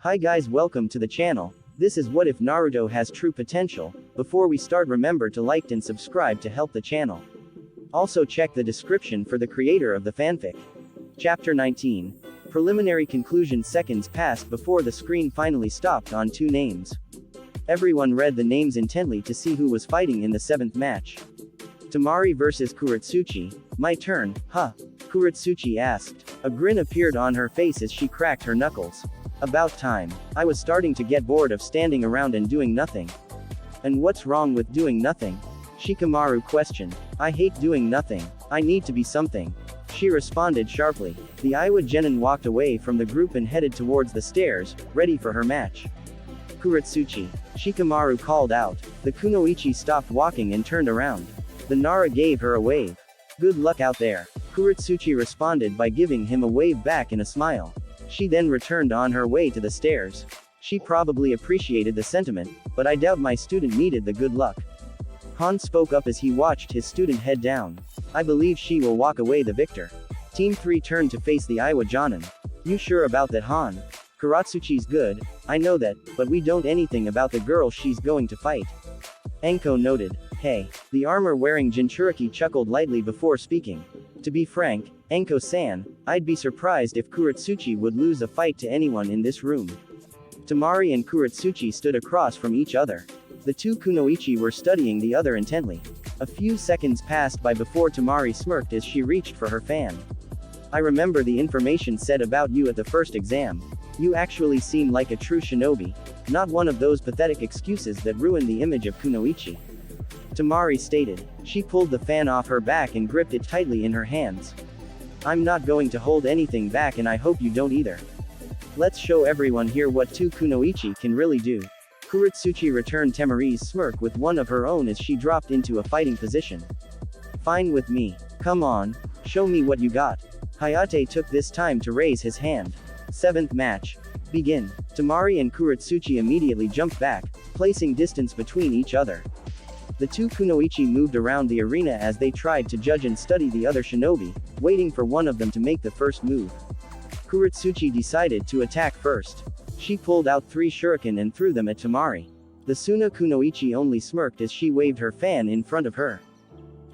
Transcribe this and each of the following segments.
Hi guys, welcome to the channel. This is what if Naruto has true potential. Before we start, remember to like and subscribe to help the channel. Also check the description for the creator of the fanfic. Chapter 19. Preliminary conclusion. Seconds passed before the screen finally stopped on two names. Everyone read the names intently to see who was fighting in the 7th match. Temari vs Kuratsuchi. My turn, huh? Kuratsuchi asked. A grin appeared on her face as she cracked her knuckles. About time. I was starting to get bored of standing around and doing nothing. And what's wrong with doing nothing? Shikamaru questioned. I hate doing nothing. I need to be something. She responded sharply. The Iwa Genin walked away from the group and headed towards the stairs, ready for her match. Kuratsuchi. Shikamaru called out. The Kunoichi stopped walking and turned around. The Nara gave her a wave. Good luck out there. Kuratsuchi responded by giving him a wave back and a smile. She then returned on her way to the stairs. She probably appreciated the sentiment, but I doubt my student needed the good luck. Han spoke up as he watched his student head down. I believe she will walk away the victor. Team 3 turned to face the Iwa Genin. You sure about that, Han? Kuratsuchi's good, I know that, but we don't anything about the girl she's going to fight. Enko noted. Hey. The armor-wearing Jinchuriki chuckled lightly before speaking. To be frank, Enko-san, I'd be surprised if Kuratsuchi would lose a fight to anyone in this room. Temari and Kuratsuchi stood across from each other. The two Kunoichi were studying the other intently. A few seconds passed by before Temari smirked as she reached for her fan. I remember the information said about you at the first exam. You actually seem like a true shinobi, not one of those pathetic excuses that ruin the image of Kunoichi. Temari stated. She pulled the fan off her back and gripped it tightly in her hands. I'm not going to hold anything back, and I hope you don't either. Let's show everyone here what two Kunoichi can really do. Kuratsuchi returned Temari's smirk with one of her own as she dropped into a fighting position. Fine with me. Come on, show me what you got. Hayate took this time to raise his hand. 7th match. Begin. Temari and Kuratsuchi immediately jumped back, placing distance between each other. The two Kunoichi moved around the arena as they tried to judge and study the other shinobi, waiting for one of them to make the first move. Kuratsuchi decided to attack first. She pulled out 3 shuriken and threw them at Temari. The Suna Kunoichi only smirked as she waved her fan in front of her.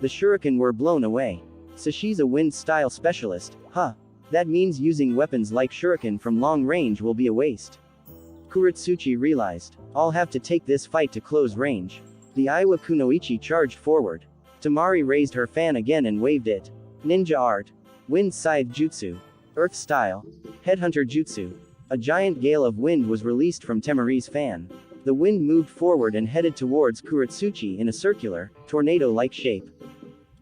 The shuriken were blown away. So she's a wind-style specialist, huh? That means using weapons like shuriken from long range will be a waste. Kuratsuchi realized. I'll have to take this fight to close range. The Iwa Kunoichi charged forward. Temari raised her fan again and waved it. Ninja art. Wind scythe jutsu. Earth style. Headhunter jutsu. A giant gale of wind was released from Temari's fan. The wind moved forward and headed towards Kuratsuchi in a circular, tornado-like shape.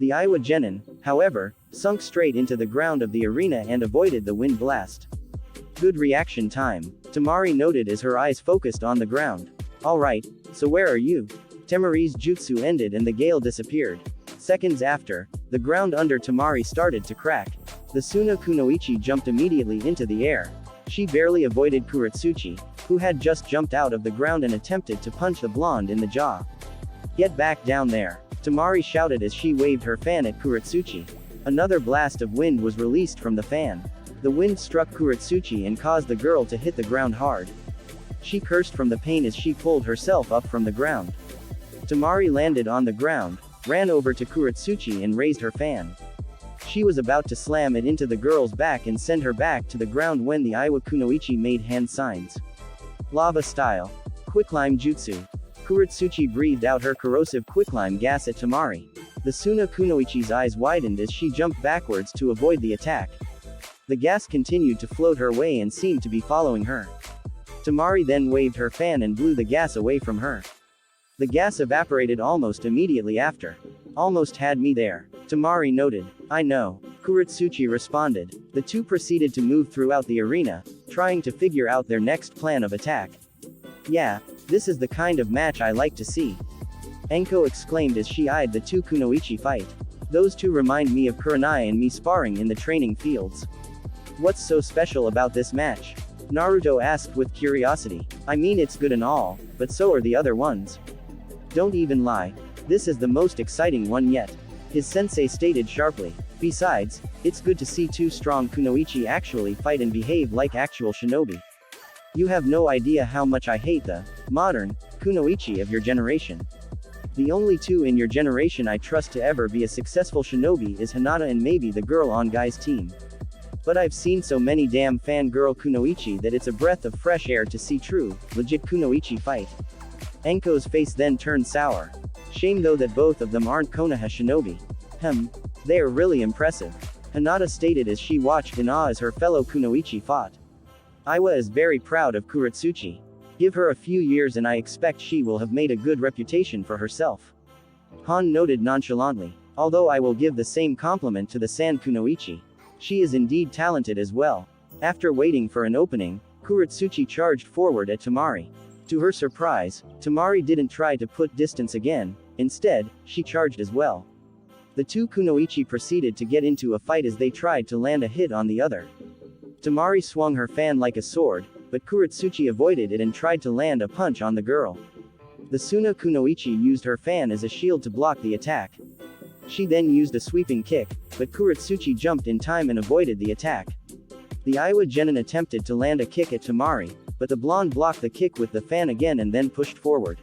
The Iwa Genin, however, sunk straight into the ground of the arena and avoided the wind blast. Good reaction time, Temari noted as her eyes focused on the ground. Alright, so where are you? Temari's jutsu ended and the gale disappeared. Seconds after, the ground under Temari started to crack. The Suna Kunoichi jumped immediately into the air. She barely avoided Kuratsuchi, who had just jumped out of the ground and attempted to punch the blonde in the jaw. Get back down there, Temari shouted as she waved her fan at Kuratsuchi. Another blast of wind was released from the fan. The wind struck Kuratsuchi and caused the girl to hit the ground hard. She cursed from the pain as she pulled herself up from the ground. Temari landed on the ground, ran over to Kuratsuchi and raised her fan. She was about to slam it into the girl's back and send her back to the ground when the Iwa Kunoichi made hand signs. Lava style. Quicklime jutsu. Kuratsuchi breathed out her corrosive quicklime gas at Temari. The Suna Kunoichi's eyes widened as she jumped backwards to avoid the attack. The gas continued to float her way and seemed to be following her. Temari then waved her fan and blew the gas away from her. The gas evaporated almost immediately after. Almost had me there, Temari noted. I know, Kuratsuchi responded. The two proceeded to move throughout the arena, trying to figure out their next plan of attack. Yeah, this is the kind of match I like to see. Enko exclaimed as she eyed the two Kunoichi fight. Those two remind me of Kurenai and me sparring in the training fields. What's so special about this match? Naruto asked with curiosity. I mean, it's good and all, but so are the other ones. Don't even lie. This is the most exciting one yet. His sensei stated sharply. Besides, it's good to see two strong Kunoichi actually fight and behave like actual shinobi. You have no idea how much I hate the modern kunoichi of your generation. The only two in your generation I trust to ever be a successful shinobi is Hinata and maybe the girl on Guy's team. But I've seen so many damn fangirl kunoichi that it's a breath of fresh air to see true, legit kunoichi fight. Enko's face then turned sour. Shame though that both of them aren't Konoha shinobi. They are really impressive. Hinata stated as she watched in awe as her fellow kunoichi fought. Iwa is very proud of Kuretsuchi. Give her a few years and I expect she will have made a good reputation for herself. Han noted nonchalantly. Although I will give the same compliment to the San kunoichi. She is indeed talented as well. After waiting for an opening, Kuretsuchi charged forward at Tamari. To her surprise, Tamari didn't try to put distance again, instead, she charged as well. The two kunoichi proceeded to get into a fight as they tried to land a hit on the other. Tamari swung her fan like a sword, but Kuretsuchi avoided it and tried to land a punch on the girl. The Suna kunoichi used her fan as a shield to block the attack. She then used a sweeping kick, but Kuretsuchi jumped in time and avoided the attack. The Iwa genin attempted to land a kick at Tamari, but the blonde blocked the kick with the fan again and then pushed forward.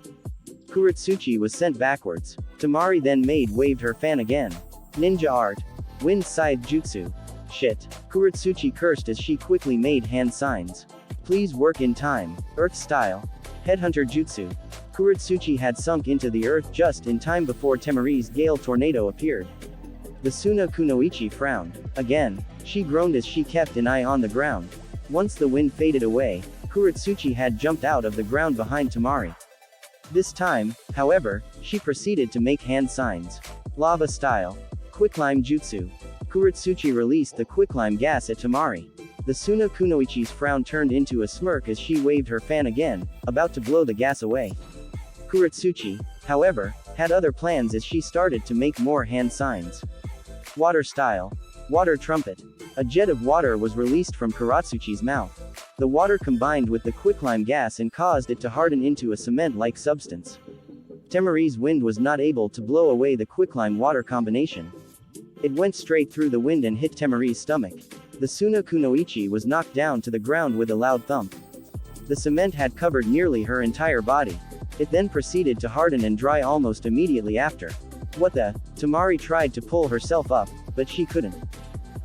Kuretsuchi was sent backwards. Tamari then waved her fan again. Ninja art. Wind scythe jutsu. Shit. Kuretsuchi cursed as she quickly made hand signs. Please work in time. Earth style. Headhunter jutsu. Kuretsuchi had sunk into the earth just in time before Tamari's gale tornado appeared. The Suna kunoichi frowned. Again, she groaned as she kept an eye on the ground. Once the wind faded away, Kuretsuchi had jumped out of the ground behind Tamari. This time, however, she proceeded to make hand signs. Lava style. Quicklime jutsu. Kuretsuchi released the quicklime gas at Tamari. The Suna kunoichi's frown turned into a smirk as she waved her fan again, about to blow the gas away. Kuretsuchi, however, had other plans as she started to make more hand signs. Water style. Water trumpet. A jet of water was released from Kuretsuchi's mouth. The water combined with the quicklime gas and caused it to harden into a cement-like substance. Tamari's wind was not able to blow away the quicklime water combination. It went straight through the wind and hit Tamari's stomach. The Suna kunoichi was knocked down to the ground with a loud thump. The cement had covered nearly her entire body. It then proceeded to harden and dry almost immediately after. What the? Tamari tried to pull herself up, but she couldn't.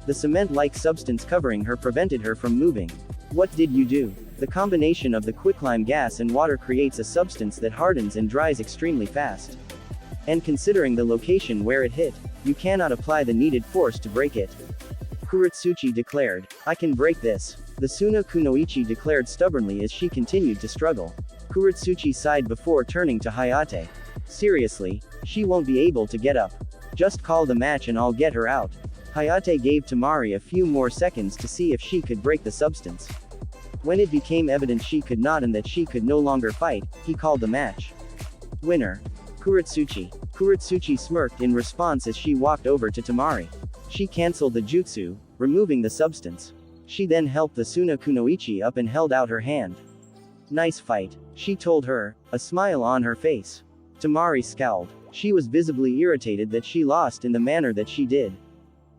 The cement-like substance covering her prevented her from moving. What did you do? The combination of the quicklime gas and water creates a substance that hardens and dries extremely fast. And considering the location where it hit, you cannot apply the needed force to break it. Kuretsuchi declared, I can break this. The Suna kunoichi declared stubbornly as she continued to struggle. Kuretsuchi sighed before turning to Hayate. Seriously, she won't be able to get up. Just call the match and I'll get her out. Hayate gave Tamari a few more seconds to see if she could break the substance. When it became evident she could not and that she could no longer fight, he called the match. Winner. Kuretsuchi. Kuretsuchi smirked in response as she walked over to Tamari. She cancelled the jutsu, removing the substance. She then helped the Suna kunoichi up and held out her hand. Nice fight, she told her, a smile on her face. Tamari scowled. She was visibly irritated that she lost in the manner that she did.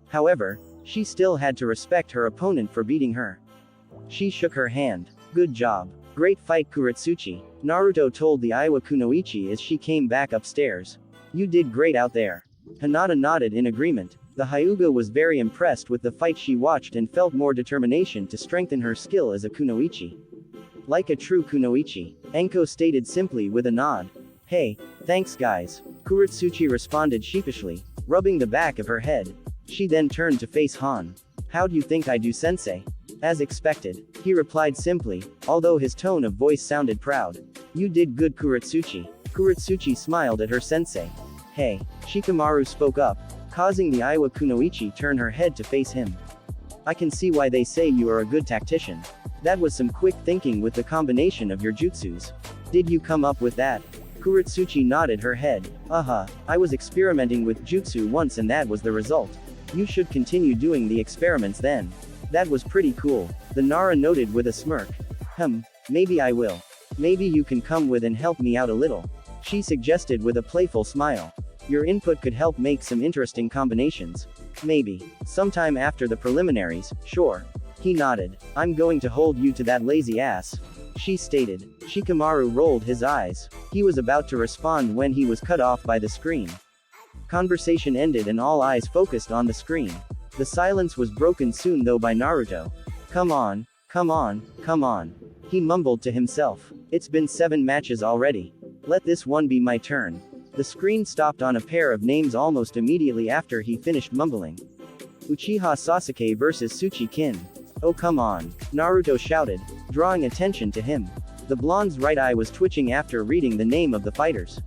However, she still had to respect her opponent for beating her. She shook her hand. Good job. Great fight Kuretsuchi, Naruto told the Iwa kunoichi as she came back upstairs. You did great out there. Hinata nodded in agreement. The Hyuga was very impressed with the fight she watched and felt more determination to strengthen her skill as a kunoichi. Like a true kunoichi, Enko stated simply with a nod. Hey, thanks guys. Kuretsuchi responded sheepishly, rubbing the back of her head. She then turned to face Han. How do you think I do sensei? As expected, he replied simply, although his tone of voice sounded proud. You did good Kuretsuchi. Kuretsuchi smiled at her sensei. Hey, Shikamaru spoke up, causing the Iwa kunoichi turn her head to face him. I can see why they say you are a good tactician. That was some quick thinking with the combination of your jutsus. Did you come up with that? Kuretsuchi nodded her head. I was experimenting with jutsu once and that was the result. You should continue doing the experiments then. That was pretty cool, the Nara noted with a smirk. Maybe I will. Maybe you can come with and help me out a little. She suggested with a playful smile. Your input could help make some interesting combinations. Maybe. Sometime after the preliminaries, sure. He nodded. I'm going to hold you to that lazy ass. she stated. Shikamaru rolled his eyes. He was about to respond when he was cut off by the screen. Conversation ended and all eyes focused on the screen. The silence was broken soon though by Naruto. Come on, come on, come on. He mumbled to himself. It's been 7 matches already. Let this one be my turn. The screen stopped on a pair of names almost immediately after he finished mumbling. Uchiha Sasuke vs Tsuchi-kin. Oh come on, Naruto shouted, drawing attention to him. The blonde's right eye was twitching after reading the name of the fighters.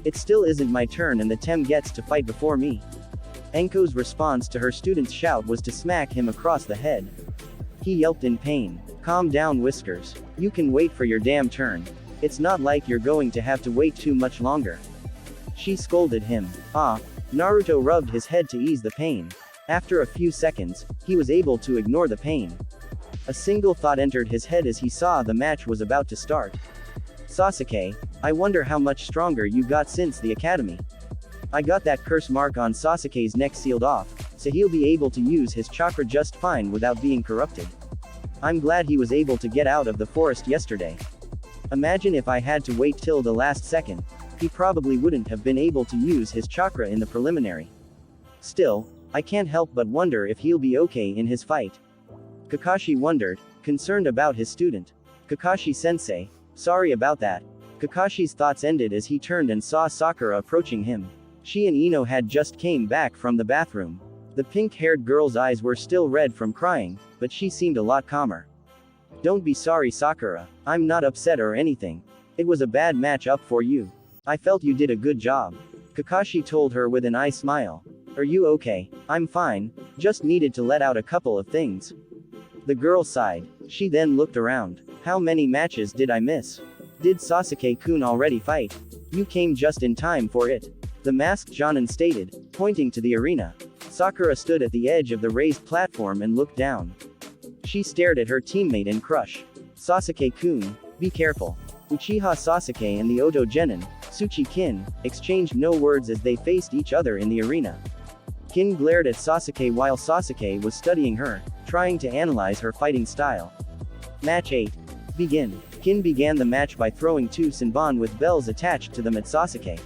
It still isn't my turn and the Tem gets to fight before me. Enko's response to her student's shout was to smack him across the head. He yelped in pain. Calm down, Whiskers. You can wait for your damn turn. It's not like you're going to have to wait too much longer. She scolded him. Ah. Naruto rubbed his head to ease the pain. After a few seconds, he was able to ignore the pain. A single thought entered his head as he saw the match was about to start. Sasuke, I wonder how much stronger you got since the academy. I got that curse mark on Sasuke's neck sealed off, so he'll be able to use his chakra just fine without being corrupted. I'm glad he was able to get out of the forest yesterday. Imagine if I had to wait till the last second. He probably wouldn't have been able to use his chakra in the preliminary. Still, I can't help but wonder if he'll be okay in his fight. Kakashi wondered, concerned about his student. Kakashi-sensei, sorry about that. Kakashi's thoughts ended as he turned and saw Sakura approaching him. She and Ino had just came back from the bathroom. The pink-haired girl's eyes were still red from crying, but she seemed a lot calmer. Don't be sorry, Sakura. I'm not upset or anything. It was a bad match up for you. I felt you did a good job. Kakashi told her with an eye smile. Are you okay? I'm fine, just needed to let out a couple of things. The girl sighed. She then looked around. How many matches did I miss? Did Sasuke-kun already fight? You came just in time for it. The masked Jonin stated, pointing to the arena. Sakura stood at the edge of the raised platform and looked down. She stared at her teammate in crush. Sasuke-kun, be careful. Uchiha Sasuke and the Oto Genin, Tsuchi-kin, exchanged no words as they faced each other in the arena. Kin glared at Sasuke while Sasuke was studying her, trying to analyze her fighting style. Match 8. Begin. Kin began the match by throwing 2 Senbon with bells attached to them at Sasuke.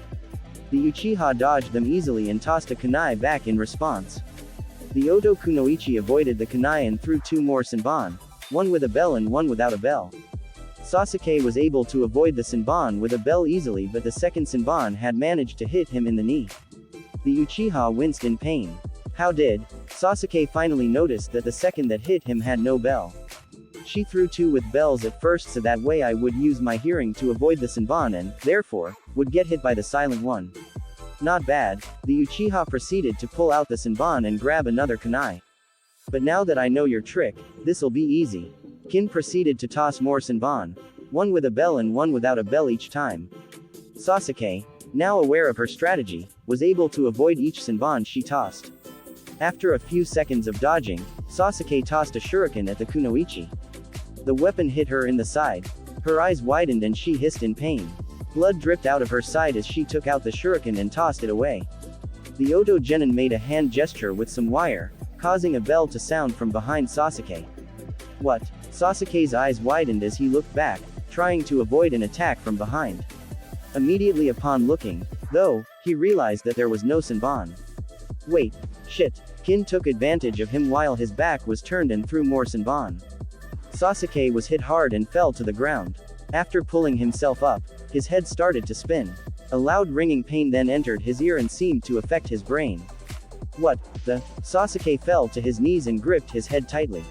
The Uchiha dodged them easily and tossed a kunai back in response. The Oto Kunoichi avoided the kunai and threw 2 more Senbon, one with a bell and one without a bell. Sasuke was able to avoid the Senbon with a bell easily, but the second Senbon had managed to hit him in the knee. The Uchiha winced in pain. How did? Sasuke finally noticed that the second that hit him had no bell. She threw 2 with bells at first so that way I would use my hearing to avoid the Senbon and, therefore, would get hit by the silent one. Not bad. The Uchiha proceeded to pull out the Senbon and grab another kunai. But now that I know your trick, this'll be easy. Kin proceeded to toss more Senbon, one with a bell and one without a bell each time. Sasuke, now aware of her strategy, was able to avoid each Senbon she tossed. After a few seconds of dodging, Sasuke tossed a shuriken at the kunoichi. The weapon hit her in the side. Her eyes widened and she hissed in pain. Blood dripped out of her side as she took out the shuriken and tossed it away. The Oto Genin made a hand gesture with some wire, causing a bell to sound from behind Sasuke. What? Sasuke's eyes widened as he looked back, trying to avoid an attack from behind. Immediately upon looking, though, he realized that there was no Senbon. Wait. Shit. Kin took advantage of him while his back was turned and threw more Senbon. Sasuke was hit hard and fell to the ground. After pulling himself up, his head started to spin. A loud ringing pain then entered his ear and seemed to affect his brain. What the? Sasuke fell to his knees and gripped his head tightly.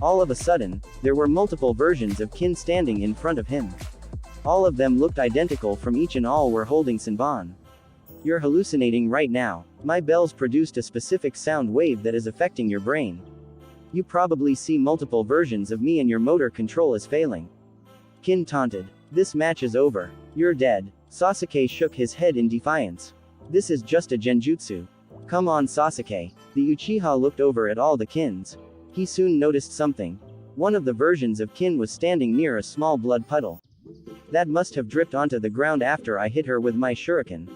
All of a sudden, there were multiple versions of Kin standing in front of him. All of them looked identical from each and all were holding Senbon. You're hallucinating right now. My bells produced a specific sound wave that is affecting your brain. You probably see multiple versions of me and your motor control is failing. Kin taunted. This match is over. You're dead. Sasuke shook his head in defiance. This is just a genjutsu. Come on, Sasuke. The Uchiha looked over at all the Kins. He soon noticed something. One of the versions of Kin was standing near a small blood puddle. That must have dripped onto the ground after I hit her with my shuriken.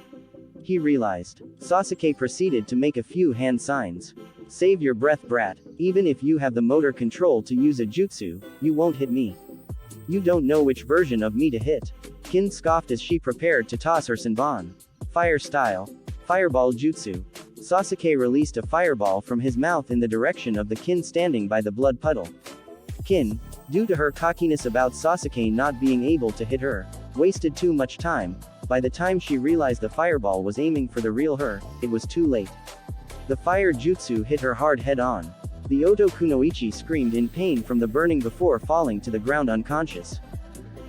He realized. Sasuke proceeded to make a few hand signs. Save your breath, brat. Even if you have the motor control to use a jutsu, you won't hit me. You don't know which version of me to hit. Kin scoffed as she prepared to toss her Senbon. Fire style. Fireball jutsu. Sasuke released a fireball from his mouth in the direction of the Kin standing by the blood puddle. Kin, due to her cockiness about Sasuke not being able to hit her, wasted too much time. By the time she realized the fireball was aiming for the real her, it was too late. The fire jutsu hit her hard head-on. The Oto Kunoichi screamed in pain from the burning before falling to the ground unconscious.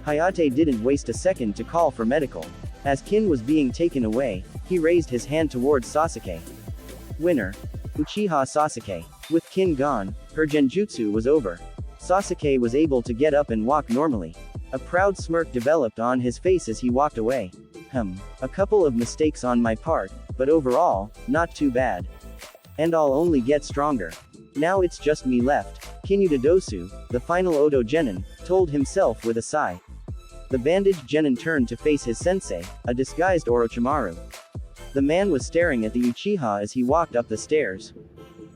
Hayate didn't waste a second to call for medical. As Kin was being taken away, he raised his hand towards Sasuke. Winner. Uchiha Sasuke. With Kin gone, her genjutsu was over. Sasuke was able to get up and walk normally. A proud smirk developed on his face as he walked away. A couple of mistakes on my part, but overall, not too bad. And I'll only get stronger. Now it's just me left. Kinyuda Dosu, the final Oto Genin, told himself with a sigh. The bandaged Genin turned to face his sensei, a disguised Orochimaru. The man was staring at the Uchiha as he walked up the stairs.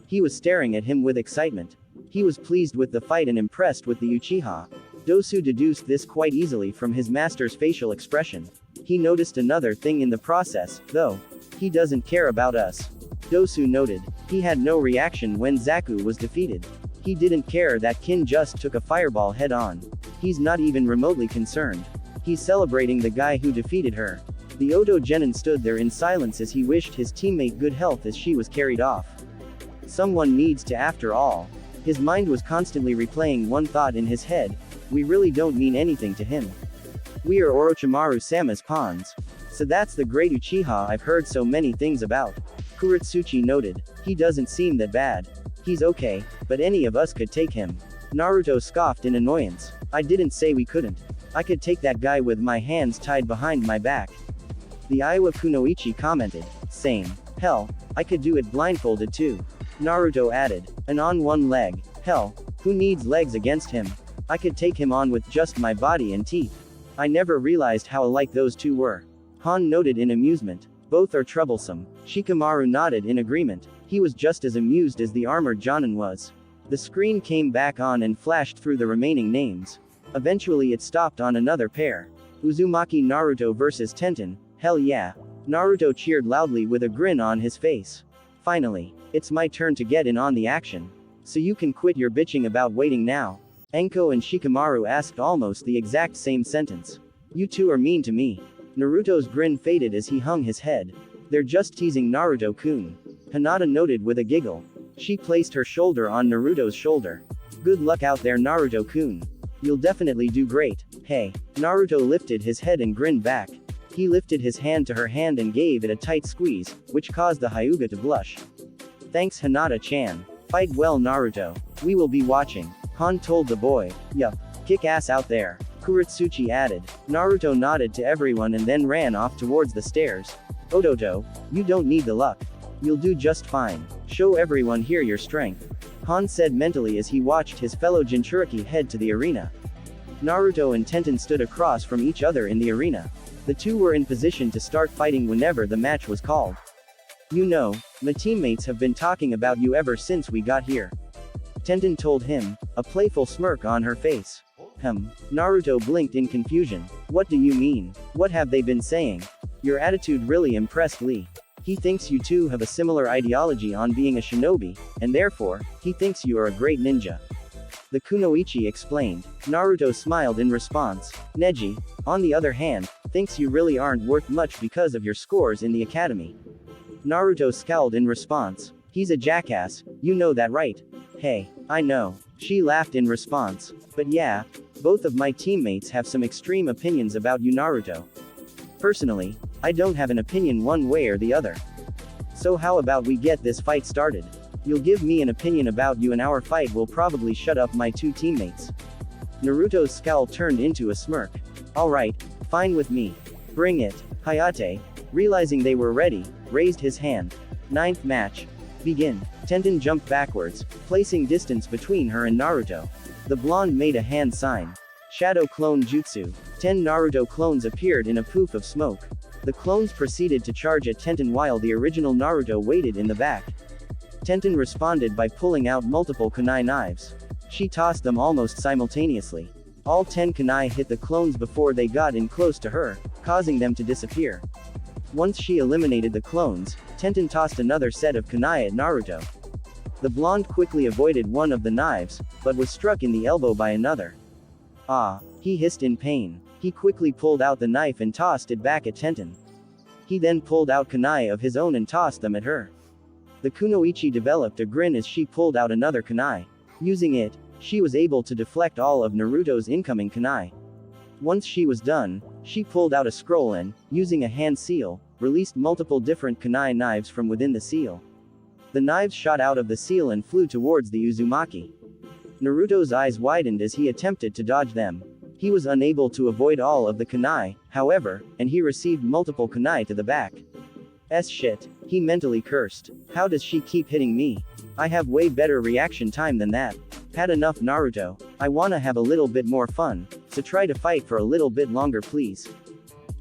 He was staring at him with excitement. He was pleased with the fight and impressed with the Uchiha. Dosu deduced this quite easily from his master's facial expression. He noticed another thing in the process, though. He doesn't care about us. Dosu noted. He had no reaction when Zaku was defeated. He didn't care that Kin just took a fireball head-on. He's not even remotely concerned. He's celebrating the guy who defeated her. The Oto Genin stood there in silence as he wished his teammate good health as she was carried off. Someone needs to, after all. His mind was constantly replaying one thought in his head. We really don't mean anything to him. We are Orochimaru-sama's pawns. So that's the great Uchiha I've heard so many things about. Kuretsuchi noted. He doesn't seem that bad. He's okay, but any of us could take him. Naruto scoffed in annoyance. I didn't say we couldn't. I could take that guy with my hands tied behind my back. The Iwa Kunoichi commented. Same. Hell, I could do it blindfolded too. Naruto added. And on one leg. Hell, who needs legs against him? I could take him on with just my body and teeth. I never realized how alike those two were. Han noted in amusement. Both are troublesome. Shikamaru nodded in agreement. He was just as amused as the armored Jonin was. The screen came back on and flashed through the remaining names. Eventually it stopped on another pair. Uzumaki Naruto vs Tenten. Hell yeah. Naruto cheered loudly with a grin on his face. Finally, it's my turn to get in on the action. So you can quit your bitching about waiting now. Enko and Shikamaru asked almost the exact same sentence. You two are mean to me. Naruto's grin faded as he hung his head. They're just teasing Naruto-kun. Hinata noted with a giggle. She placed her shoulder on Naruto's shoulder. Good luck out there, Naruto-kun. You'll definitely do great. Hey. Naruto lifted his head and grinned back. He lifted his hand to her hand and gave it a tight squeeze, which caused the Hyuga to blush. Thanks, Hinata-chan. Fight well, Naruto. We will be watching. Han told the boy. Yup. Kick ass out there. Kuretsuchi added. Naruto nodded to everyone and then ran off towards the stairs. Ototo, you don't need the luck. You'll do just fine. Show everyone here your strength. Han said mentally as he watched his fellow Jinchuriki head to the arena. Naruto and Tenten stood across from each other in the arena. The two were in position to start fighting whenever the match was called. You know, my teammates have been talking about you ever since we got here. Tenten told him, a playful smirk on her face. Naruto blinked in confusion. What do you mean? What have they been saying? Your attitude really impressed Lee. He thinks you two have a similar ideology on being a shinobi, and therefore, he thinks you are a great ninja. The Kunoichi explained. Naruto smiled in response. Neji, on the other hand, thinks you really aren't worth much because of your scores in the academy. Naruto scowled in response. He's a jackass, you know that right? Hey, I know. She laughed in response. But yeah, both of my teammates have some extreme opinions about you, Naruto. Personally, I don't have an opinion one way or the other. So how about we get this fight started? You'll give me an opinion about you and our fight will probably shut up my two teammates. Naruto's scowl turned into a smirk. Alright, fine with me. Bring it. Hayate, realizing they were ready, raised his hand. Ninth match. Begin. Tenten jumped backwards, placing distance between her and Naruto. The blonde made a hand sign. Shadow Clone Jutsu. 10 Naruto clones appeared in a poof of smoke. The clones proceeded to charge at Tenten while the original Naruto waited in the back. Tenten responded by pulling out multiple kunai knives. She tossed them almost simultaneously. All 10 kunai hit the clones before they got in close to her, causing them to disappear. Once she eliminated the clones, Tenten tossed another set of kunai at Naruto. The blonde quickly avoided one of the knives, but was struck in the elbow by another. Ah! He hissed in pain. He quickly pulled out the knife and tossed it back at Tenten. He then pulled out kunai of his own and tossed them at her. The kunoichi developed a grin as she pulled out another kunai. Using it, she was able to deflect all of Naruto's incoming kunai. Once she was done, she pulled out a scroll and, using a hand seal, released multiple different kunai knives from within the seal. The knives shot out of the seal and flew towards the Uzumaki. Naruto's eyes widened as he attempted to dodge them. He was unable to avoid all of the kunai, however, and he received multiple kunai to the back. Shit, he mentally cursed. How does she keep hitting me? I have way better reaction time than that. Had enough, Naruto. I wanna have a little bit more fun, so try to fight for a little bit longer please.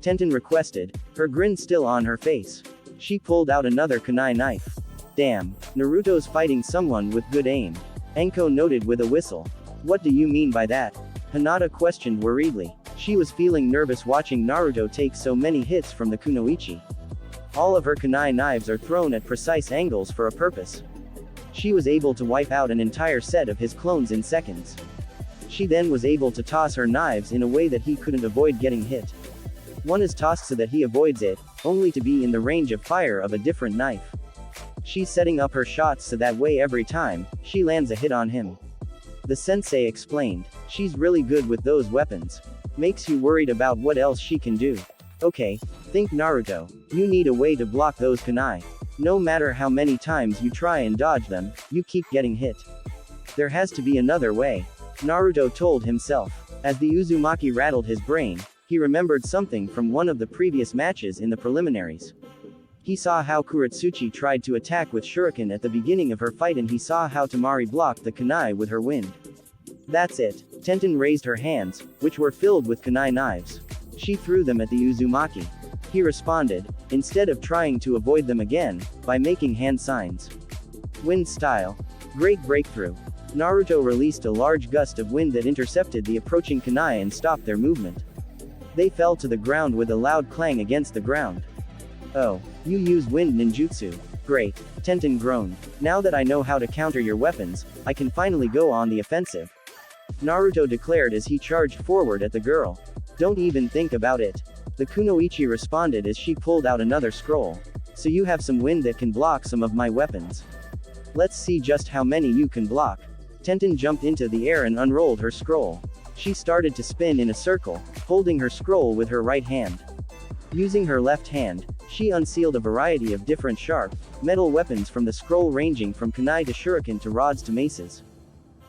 Tenten requested, her grin still on her face. She pulled out another kunai knife. Damn, Naruto's fighting someone with good aim. Enko noted with a whistle. What do you mean by that? Hinata questioned worriedly. She was feeling nervous watching Naruto take so many hits from the kunoichi. All of her kunai knives are thrown at precise angles for a purpose. She was able to wipe out an entire set of his clones in seconds. She then was able to toss her knives in a way that he couldn't avoid getting hit. One is tossed so that he avoids it, only to be in the range of fire of a different knife. She's setting up her shots so that way every time she lands a hit on him. The sensei explained, she's really good with those weapons. Makes you worried about what else she can do. Okay, think Naruto. You need a way to block those kunai. No matter how many times you try and dodge them, you keep getting hit. There has to be another way. Naruto told himself. As the Uzumaki rattled his brain, he remembered something from one of the previous matches in the preliminaries. He saw how Kuretsuchi tried to attack with shuriken at the beginning of her fight and he saw how Tamari blocked the kunai with her wind. That's it. Tenten raised her hands, which were filled with kunai knives. She threw them at the Uzumaki. He responded, instead of trying to avoid them again, by making hand signs. Wind style. Great breakthrough. Naruto released a large gust of wind that intercepted the approaching kunai and stopped their movement. They fell to the ground with a loud clang against the ground. Oh, you use wind ninjutsu. Great. Tenten groaned. Now that I know how to counter your weapons, I can finally go on the offensive. Naruto declared as he charged forward at the girl. Don't even think about it. The kunoichi responded as she pulled out another scroll. So you have some wind that can block some of my weapons. Let's see just how many you can block. Tenten jumped into the air and unrolled her scroll. She started to spin in a circle, holding her scroll with her right hand. Using her left hand, she unsealed a variety of different sharp, metal weapons from the scroll ranging from kunai to shuriken to rods to maces.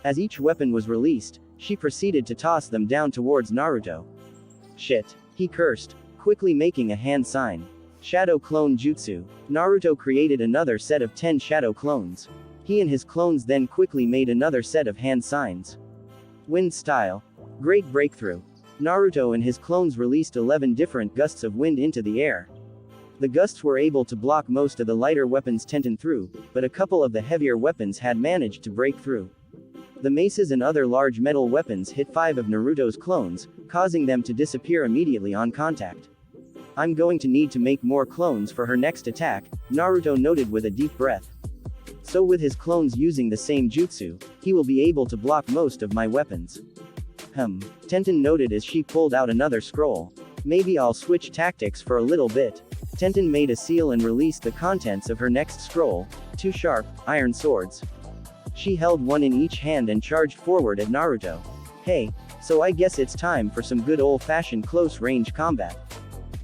As each weapon was released, she proceeded to toss them down towards Naruto. Shit. He cursed, quickly making a hand sign. Shadow Clone Jutsu. Naruto created another set of 10 shadow clones. He and his clones then quickly made another set of hand signs. Wind style. Great breakthrough. Naruto and his clones released 11 different gusts of wind into the air. The gusts were able to block most of the lighter weapons Tenten threw, but a couple of the heavier weapons had managed to break through. The maces and other large metal weapons hit 5 of Naruto's clones, causing them to disappear immediately on contact. I'm going to need to make more clones for her next attack, Naruto noted with a deep breath. So with his clones using the same jutsu, he will be able to block most of my weapons. Tenten noted as she pulled out another scroll. Maybe I'll switch tactics for a little bit. Tenten made a seal and released the contents of her next scroll, 2 sharp, iron swords. She held one in each hand and charged forward at Naruto. Hey, so I guess it's time for some good old-fashioned close-range combat.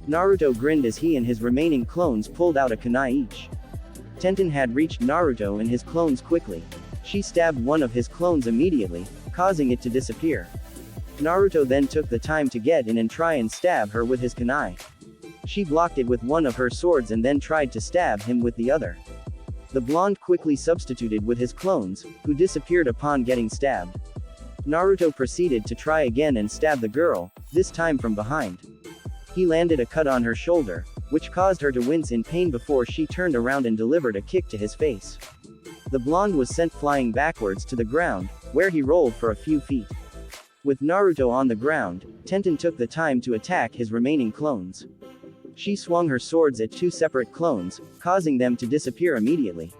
Naruto grinned as he and his remaining clones pulled out a kunai each. Tenten had reached Naruto and his clones quickly. She stabbed one of his clones immediately, causing it to disappear. Naruto then took the time to get in and try and stab her with his kunai. She blocked it with one of her swords and then tried to stab him with the other. The blonde quickly substituted with his clones, who disappeared upon getting stabbed. Naruto proceeded to try again and stab the girl, this time from behind. He landed a cut on her shoulder, which caused her to wince in pain before she turned around and delivered a kick to his face. The blonde was sent flying backwards to the ground, where he rolled for a few feet. With Naruto on the ground, Tenten took the time to attack his remaining clones. She swung her swords at 2 separate clones, causing them to disappear immediately.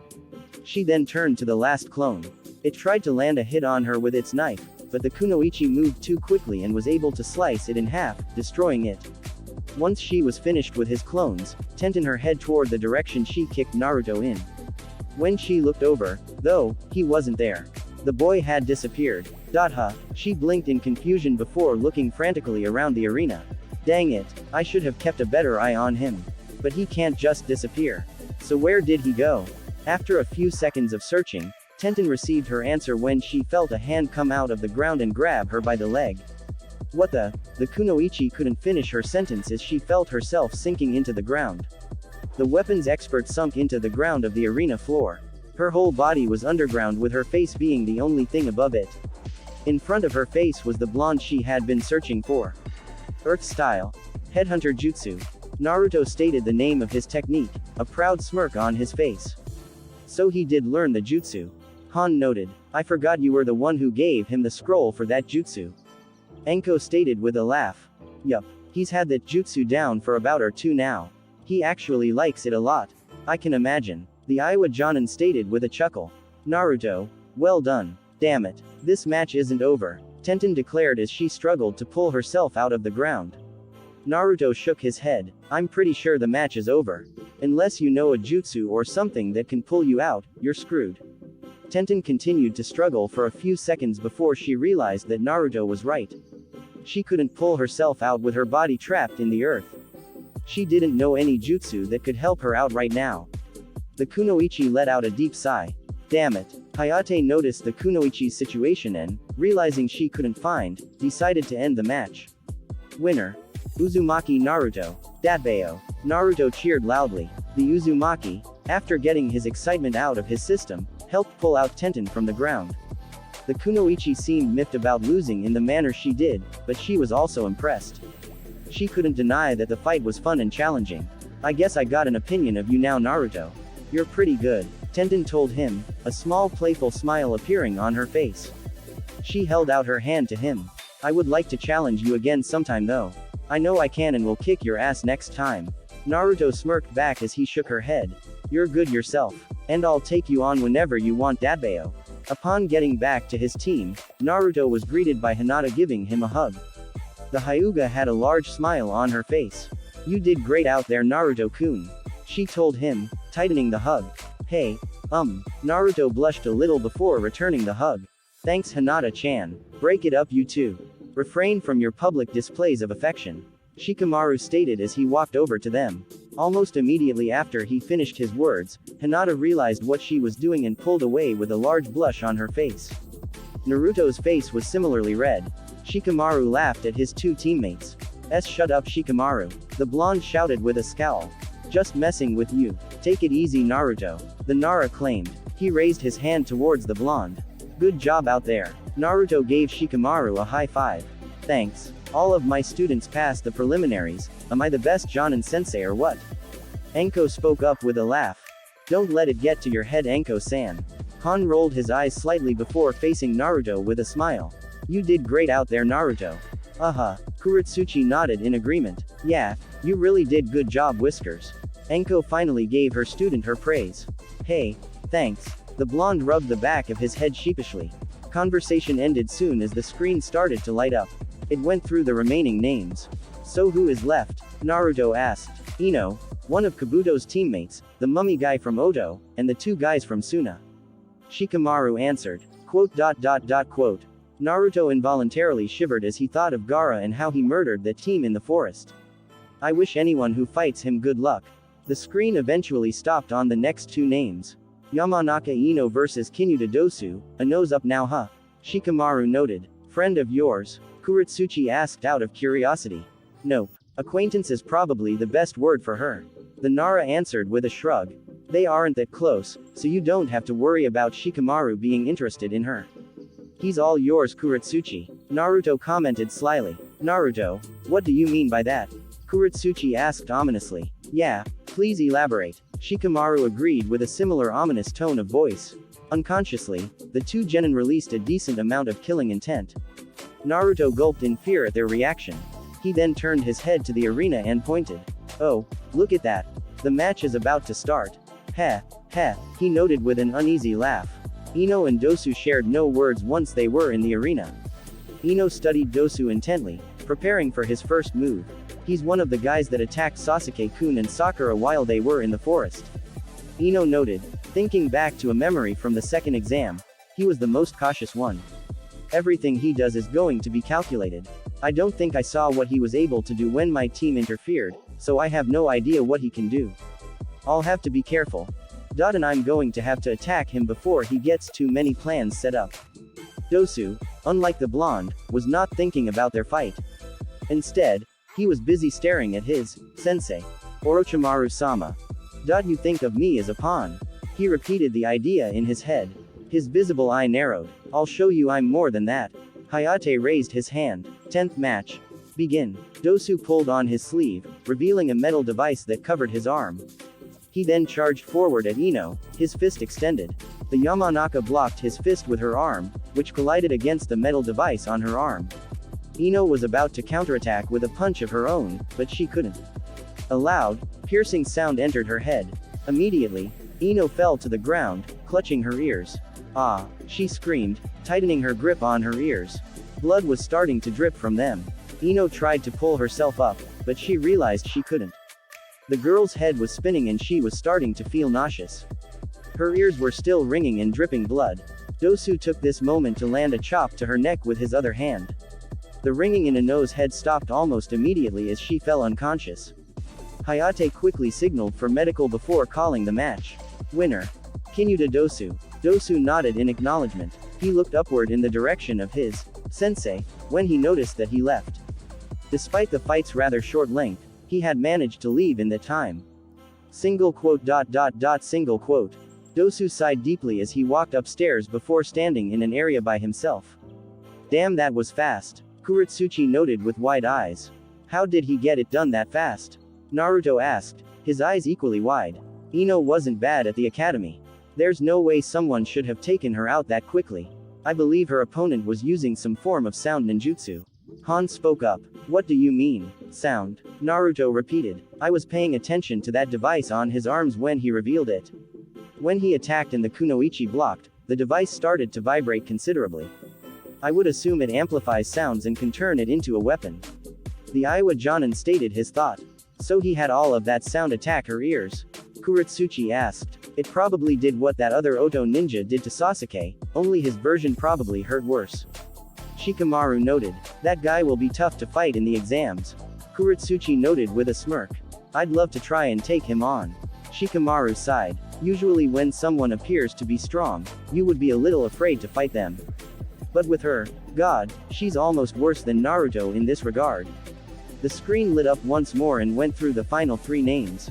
She then turned to the last clone. It tried to land a hit on her with its knife, but the kunoichi moved too quickly and was able to slice it in half, destroying it. Once she was finished with his clones, Tenten her head toward the direction she kicked Naruto in. When she looked over, though, he wasn't there. The boy had disappeared. She blinked in confusion before looking frantically around the arena. Dang it, I should have kept a better eye on him. But he can't just disappear. So where did he go? After a few seconds of searching, Tenten received her answer when she felt a hand come out of the ground and grab her by the leg. What the? The kunoichi couldn't finish her sentence as she felt herself sinking into the ground. The weapons expert sunk into the ground of the arena floor. Her whole body was underground with her face being the only thing above it. In front of her face was the blonde she had been searching for. Earth Style. Headhunter Jutsu. Naruto stated the name of his technique, a proud smirk on his face. So he did learn the jutsu. Han noted. I forgot you were the one who gave him the scroll for that jutsu. Enko stated with a laugh. Yup, he's had that jutsu down for about or 2 now. He actually likes it a lot. I can imagine. The Iwa Jonin stated with a chuckle. Naruto, well done. Damn it. This match isn't over, Tenten declared as she struggled to pull herself out of the ground. Naruto shook his head. I'm pretty sure the match is over. Unless you know a jutsu or something that can pull you out, you're screwed. Tenten continued to struggle for a few seconds before she realized that Naruto was right. She couldn't pull herself out with her body trapped in the earth. She didn't know any jutsu that could help her out right now. The kunoichi let out a deep sigh. Damn it. Hayate noticed the kunoichi's situation and, realizing she couldn't find, decided to end the match. Winner. Uzumaki Naruto. Datbeo. Naruto cheered loudly. The Uzumaki, after getting his excitement out of his system, helped pull out Tenten from the ground. The kunoichi seemed miffed about losing in the manner she did, but she was also impressed. She couldn't deny that the fight was fun and challenging. I guess I got an opinion of you now, Naruto. You're pretty good, Tenten told him, a small playful smile appearing on her face. She held out her hand to him. I would like to challenge you again sometime though. I know I can and will kick your ass next time. Naruto smirked back as he shook her head. You're good yourself. And I'll take you on whenever you want, Datbeo. Upon getting back to his team, Naruto was greeted by Hinata giving him a hug. The Hyuga had a large smile on her face. You did great out there, Naruto-kun. She told him, tightening the hug. Hey, Naruto blushed a little before returning the hug. Thanks, Hinata-chan. Break it up, you two. Refrain from your public displays of affection. Shikamaru stated as he walked over to them. Almost immediately after he finished his words, Hinata realized what she was doing and pulled away with a large blush on her face. Naruto's face was similarly red. Shikamaru laughed at his 2 teammates. Shut up, Shikamaru. The blonde shouted with a scowl. Just messing with you. Take it easy, Naruto. The Nara claimed. He raised his hand towards the blonde. Good job out there. Naruto gave Shikamaru a high five. Thanks. All of my students passed the preliminaries. Am I the best Jonin sensei or what? Enko spoke up with a laugh. Don't let it get to your head, Enko-san. Han rolled his eyes slightly before facing Naruto with a smile. You did great out there, Naruto. Kuretsuchi nodded in agreement. Yeah, you really did good job, Whiskers. Enko finally gave her student her praise. Hey, thanks. The blonde rubbed the back of his head sheepishly. Conversation ended soon as the screen started to light up. It went through the remaining names. So who is left? Naruto asked. Ino, one of Kabuto's teammates, the mummy guy from Oto, and the 2 guys from Suna. Shikamaru answered. Quote. Naruto involuntarily shivered as he thought of Gaara and how he murdered that team in the forest. I wish anyone who fights him good luck. The screen eventually stopped on the next 2 names. Yamanaka Ino versus Kinuta Dosu, a nose up now, huh? Shikamaru noted. Friend of yours? Kuretsuchi asked out of curiosity. Nope. Acquaintance is probably the best word for her. The Nara answered with a shrug. They aren't that close, so you don't have to worry about Shikamaru being interested in her. He's all yours, Kuretsuchi. Naruto commented slyly. Naruto, what do you mean by that? Kuretsuchi asked ominously. Yeah, please elaborate. Shikamaru agreed with a similar ominous tone of voice. Unconsciously, the two genin released a decent amount of killing intent. Naruto gulped in fear at their reaction. He then turned his head to the arena and pointed. "Oh, look at that. The match is about to start." "Heh, heh," he noted with an uneasy laugh. Ino and Dosu shared no words once they were in the arena. Ino studied Dosu intently, preparing for his first move. He's one of the guys that attacked Sasuke-kun and Sakura while they were in the forest. Ino noted, thinking back to a memory from the second exam. He was the most cautious one. Everything he does is going to be calculated. I don't think I saw what he was able to do when my team interfered, so I have no idea what he can do. I'll have to be careful. And I'm going to have to attack him before he gets too many plans set up. Dosu, unlike the blonde, was not thinking about their fight. Instead, he was busy staring at his sensei, Orochimaru-sama. You think of me as a pawn? He repeated the idea in his head. His visible eye narrowed. I'll show you I'm more than that. Hayate raised his hand. 10th match. Begin. Dosu pulled on his sleeve, revealing a metal device that covered his arm. He then charged forward at Ino, his fist extended. The Yamanaka blocked his fist with her arm, which collided against the metal device on her arm. Ino was about to counterattack with a punch of her own, but she couldn't. A loud, piercing sound entered her head. Immediately, Ino fell to the ground, clutching her ears. "Ah!" she screamed, tightening her grip on her ears. Blood was starting to drip from them. Ino tried to pull herself up, but she realized she couldn't. The girl's head was spinning and she was starting to feel nauseous. Her ears were still ringing and dripping blood. Dosu took this moment to land a chop to her neck with his other hand. The ringing in Ino's head stopped almost immediately as she fell unconscious. Hayate quickly signaled for medical before calling the match. Winner. Kinuta Dosu. Dosu nodded in acknowledgement. He looked upward in the direction of his sensei when he noticed that he left. Despite the fight's rather short length, he had managed to leave in the time. Single quote. Single quote. Dosu sighed deeply as he walked upstairs before standing in an area by himself. Damn, that was fast, Kuretsuchi noted with wide eyes. How did he get it done that fast? Naruto asked, his eyes equally wide. Ino wasn't bad at the academy. There's no way someone should have taken her out that quickly. I believe her opponent was using some form of sound ninjutsu. Han spoke up. What do you mean, sound? Naruto repeated. I was paying attention to that device on his arms when he revealed it. When he attacked and the kunoichi blocked, the device started to vibrate considerably. I would assume it amplifies sounds and can turn it into a weapon. The Iowa Jonin stated his thought. So he had all of that sound attack her ears? Kuretsuchi asked. It probably did what that other Oto ninja did to Sasuke, only his version probably hurt worse. Shikamaru noted. That guy will be tough to fight in the exams. Kuretsuchi noted with a smirk. I'd love to try and take him on. Shikamaru sighed. Usually when someone appears to be strong, you would be a little afraid to fight them. But with her, God, she's almost worse than Naruto in this regard. The screen lit up once more and went through the final 3 names.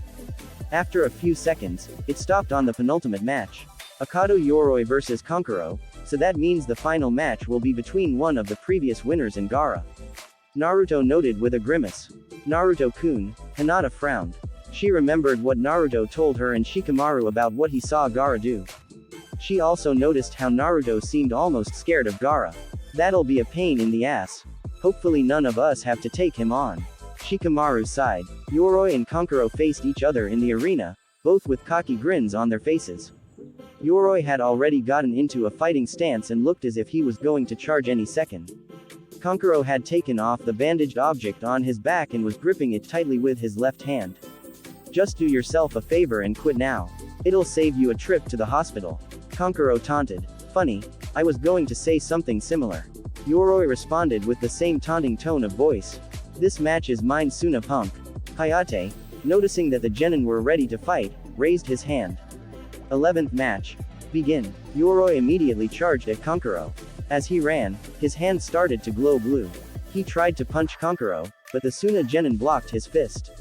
After a few seconds, it stopped on the penultimate match. Akado Yoroi vs Kankuro, so that means the final match will be between one of the previous winners and Gaara. Naruto noted with a grimace. Naruto-kun, Hinata frowned. She remembered what Naruto told her and Shikamaru about what he saw Gaara do. She also noticed how Naruto seemed almost scared of Gaara. That'll be a pain in the ass. Hopefully none of us have to take him on. Shikamaru sighed. Yoroi and Kankuro faced each other in the arena, both with cocky grins on their faces. Yoroi had already gotten into a fighting stance and looked as if he was going to charge any second. Kankuro had taken off the bandaged object on his back and was gripping it tightly with his left hand. Just do yourself a favor and quit now. It'll save you a trip to the hospital. Kankuro taunted. Funny, I was going to say something similar. Yoroi responded with the same taunting tone of voice. This match is mine, Suna punk. Hayate, noticing that the genin were ready to fight, raised his hand. 11th match. Begin. Yoroi immediately charged at Kankuro. As he ran, his hand started to glow blue. He tried to punch Kankuro, but the Suna genin blocked his fist.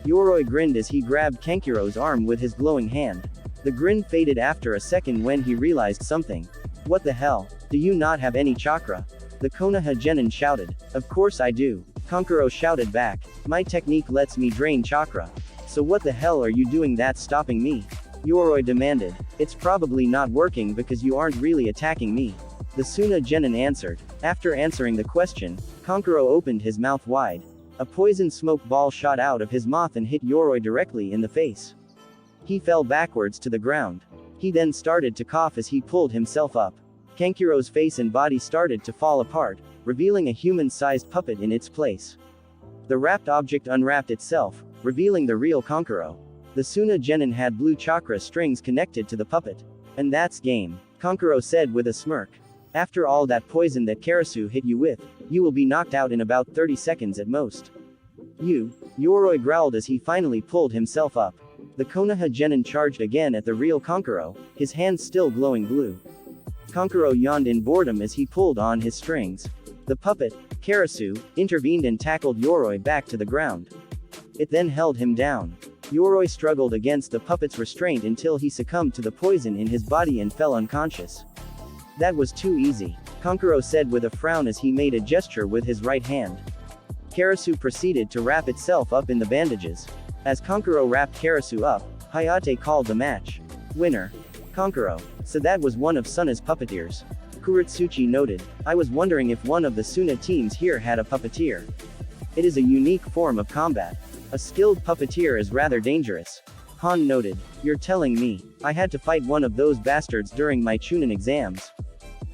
Yoroi grinned as he grabbed Kankuro's arm with his glowing hand. The grin faded after a second when he realized something. What the hell, do you not have any chakra? The Konoha genin shouted. Of course I do. Kankuro shouted back. My technique lets me drain chakra. So what the hell are you doing that's stopping me? Yoroi demanded. It's probably not working because you aren't really attacking me. The Suna Genin answered. After answering the question, Kankuro opened his mouth wide. A poison smoke ball shot out of his mouth and hit Yoroi directly in the face. He fell backwards to the ground. He then started to cough as he pulled himself up. Kankuro's face and body started to fall apart, revealing a human-sized puppet in its place. The wrapped object unwrapped itself, revealing the real Kankuro. The Suna Genin had blue chakra strings connected to the puppet. And that's game, Kankuro said with a smirk. After all that poison that Karasu hit you with, you will be knocked out in about 30 seconds at most. Yoroi growled as he finally pulled himself up. The Konoha Genin charged again at the real Kankuro, his hands still glowing blue. Kankuro yawned in boredom as he pulled on his strings. The puppet, Karasu, intervened and tackled Yoroi back to the ground. It then held him down. Yoroi struggled against the puppet's restraint until he succumbed to the poison in his body and fell unconscious. That was too easy, Kankuro said with a frown as he made a gesture with his right hand. Karasu proceeded to wrap itself up in the bandages. As Kankuro wrapped Karasu up, Hayate called the match. Winner. Kankuro. So that was one of Suna's puppeteers. Kuretsuchi noted. I was wondering if one of the Suna teams here had a puppeteer. It is a unique form of combat. A skilled puppeteer is rather dangerous. Han noted. You're telling me, I had to fight one of those bastards during my Chunin exams.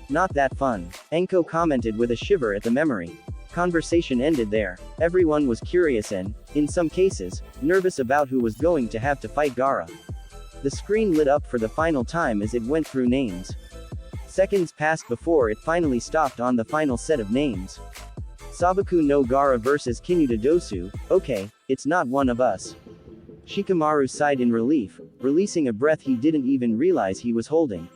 Not that fun. Enko commented with a shiver at the memory. Conversation ended there. Everyone was curious and, in some cases, nervous about who was going to have to fight Gaara. The screen lit up for the final time as it went through names. Seconds passed before it finally stopped on the final set of names. Sabaku no Gaara vs Kinuta Dosu. Okay, it's not one of us. Shikamaru sighed in relief, releasing a breath he didn't even realize he was holding.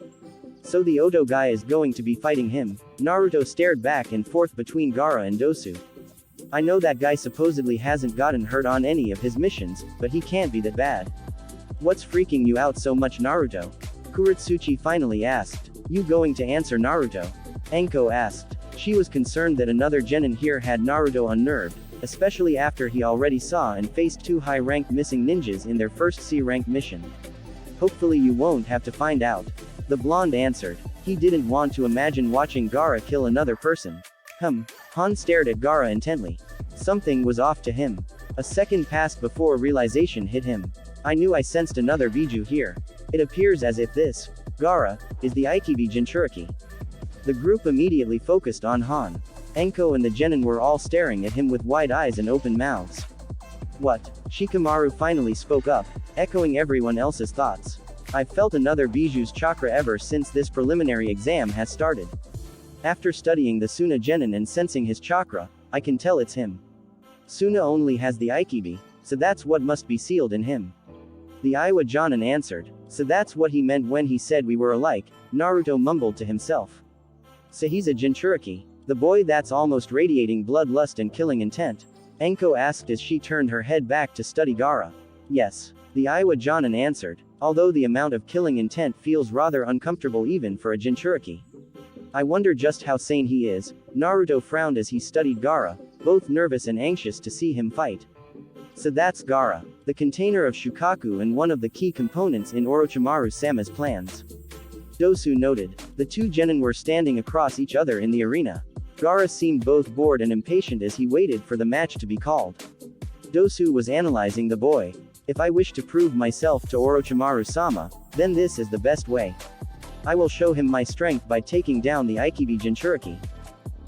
So the Odo guy is going to be fighting him. Naruto stared back and forth between Gaara and Dosu. I know that guy supposedly hasn't gotten hurt on any of his missions, but he can't be that bad. What's freaking you out so much, Naruto? Kuretsuchi finally asked. You going to answer, Naruto? Enko asked. She was concerned that another genin here had Naruto unnerved, especially after he already saw and faced two high-ranked missing ninjas in their first C-rank mission. Hopefully you won't have to find out. The blonde answered. He didn't want to imagine watching Gaara kill another person. Han stared at Gaara intently. Something was off to him. A second passed before realization hit him. I knew I sensed another Biju here. It appears as if this, Gaara, is the Ikibi Jinchuriki. The group immediately focused on Han. Enko and the genin were all staring at him with wide eyes and open mouths. What? Shikamaru finally spoke up, echoing everyone else's thoughts. I've felt another Biju's chakra ever since this preliminary exam has started. After studying the Suna genin and sensing his chakra, I can tell it's him. Suna only has the Ikibi, so that's what must be sealed in him. The Iwa Jonin answered. So that's what he meant when he said we were alike, Naruto mumbled to himself. So he's a Jinchuriki. The boy that's almost radiating bloodlust and killing intent? Enko asked as she turned her head back to study Gaara. Yes. The Iwa Jonin answered, although the amount of killing intent feels rather uncomfortable even for a Jinchuriki. I wonder just how sane he is. Naruto frowned as he studied Gaara, both nervous and anxious to see him fight. So that's Gaara, the container of Shukaku and one of the key components in Orochimaru-sama's plans. Dosu noted. The two genin were standing across each other in the arena. Gaara seemed both bored and impatient as he waited for the match to be called. Dosu was analyzing the boy. If I wish to prove myself to Orochimaru-sama, then this is the best way. I will show him my strength by taking down the Ikibi Jinchuriki.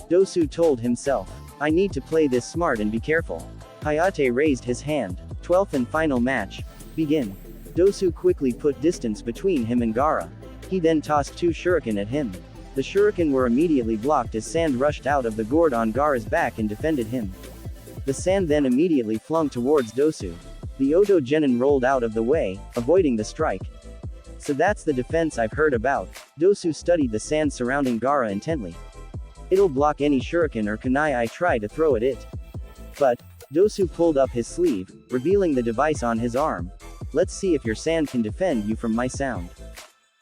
Dosu told himself. I need to play this smart and be careful. Hayate raised his hand. 12th and final match. Begin. Dosu quickly put distance between him and Gaara. He then tossed two shuriken at him. The shuriken were immediately blocked as sand rushed out of the gourd on Gaara's back and defended him. The sand then immediately flung towards Dosu. The Oto genin rolled out of the way, avoiding the strike. So that's the defense I've heard about. Dosu studied the sand surrounding Gaara intently. It'll block any shuriken or kunai I try to throw at it. But, Dosu pulled up his sleeve, revealing the device on his arm. Let's see if your sand can defend you from my sound.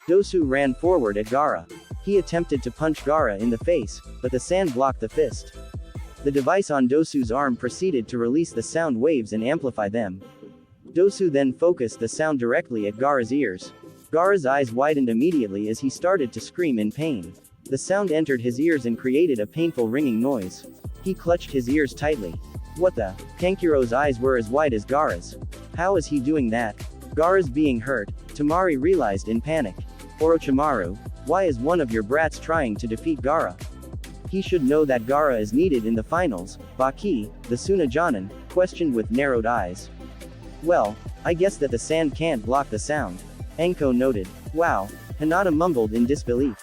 Dosu ran forward at Gaara. He attempted to punch Gaara in the face, but the sand blocked the fist. The device on Dosu's arm proceeded to release the sound waves and amplify them. Dosu then focused the sound directly at Gaara's ears. Gaara's eyes widened immediately as he started to scream in pain. The sound entered his ears and created a painful ringing noise. He clutched his ears tightly. What the? Kankuro's eyes were as wide as Gaara's. How is he doing that? Gaara's being hurt, Temari realized in panic. Orochimaru, why is one of your brats trying to defeat Gaara? He should know that Gaara is needed in the finals, Baki, the Tsunajonin, questioned with narrowed eyes. Well, I guess that the sand can't block the sound. Enko noted. Wow. Hinata mumbled in disbelief.